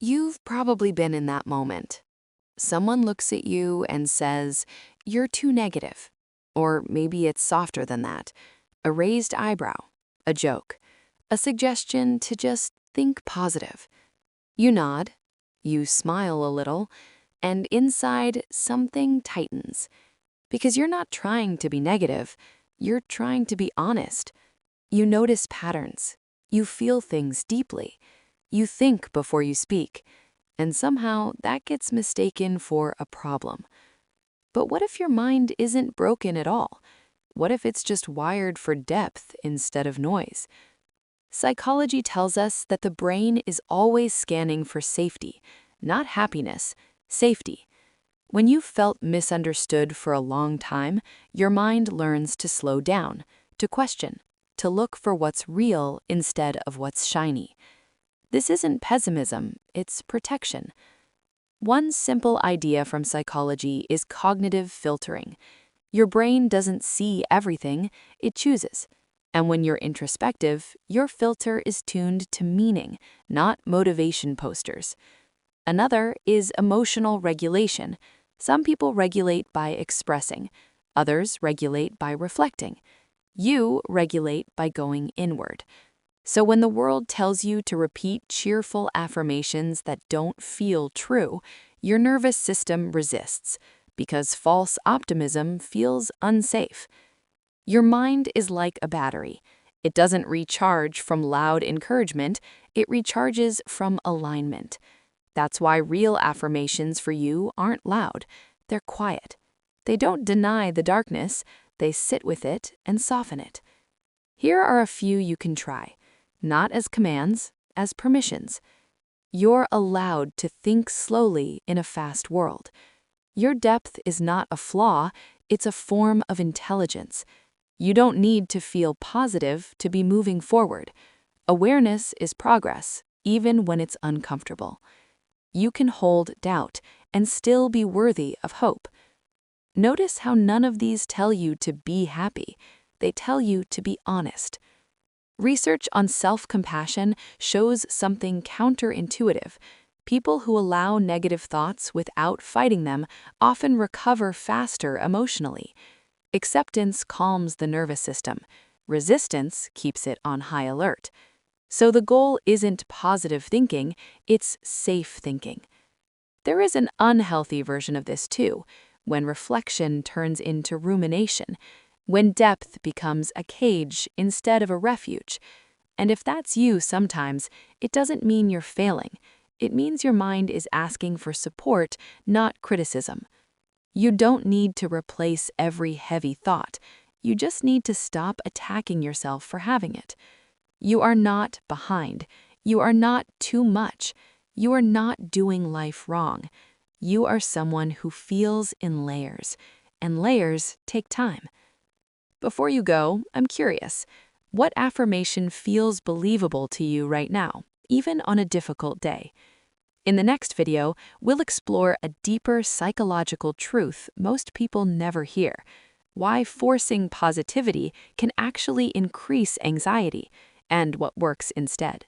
You've probably been in that moment. Someone looks at you and says, "You're too negative." Or maybe it's softer than that. A raised eyebrow, a joke, a suggestion to just think positive. You nod, you smile a little, and inside something tightens. Because you're not trying to be negative, you're trying to be honest. You notice patterns. You feel things deeply. You think before you speak. And somehow that gets mistaken for a problem. But what if your mind isn't broken at all? What if it's just wired for depth instead of noise? Psychology tells us that the brain is always scanning for safety, not happiness, safety. When you've felt misunderstood for a long time, your mind learns to slow down, to question, to look for what's real instead of what's shiny. This isn't pessimism, it's protection. One simple idea from psychology is cognitive filtering. Your brain doesn't see everything, it chooses. And when you're introspective, your filter is tuned to meaning, not motivation posters. Another is emotional regulation. Some people regulate by expressing, others regulate by reflecting. You regulate by going inward. So when the world tells you to repeat cheerful affirmations that don't feel true, your nervous system resists because false optimism feels unsafe. Your mind is like a battery. It doesn't recharge from loud encouragement, it recharges from alignment. That's why real affirmations for you aren't loud, they're quiet. They don't deny the darkness, they sit with it and soften it. Here are a few you can try. Not as commands, as permissions. You're allowed to think slowly in a fast world. Your depth is not a flaw, it's a form of intelligence. You don't need to feel positive to be moving forward. Awareness is progress, even when it's uncomfortable. You can hold doubt and still be worthy of hope. Notice how none of these tell you to be happy. They tell you to be honest. Research on self-compassion shows something counterintuitive. People who allow negative thoughts without fighting them often recover faster emotionally. Acceptance calms the nervous system. Resistance keeps it on high alert. So the goal isn't positive thinking, it's safe thinking. There is an unhealthy version of this too, when reflection turns into rumination, when depth becomes a cage instead of a refuge. And if that's you sometimes, it doesn't mean you're failing. It means your mind is asking for support, not criticism. You don't need to replace every heavy thought. You just need to stop attacking yourself for having it. You are not behind. You are not too much. You are not doing life wrong. You are someone who feels in layers, and layers take time. Before you go, I'm curious, what affirmation feels believable to you right now, even on a difficult day? In the next video, we'll explore a deeper psychological truth most people never hear, why forcing positivity can actually increase anxiety, and what works instead.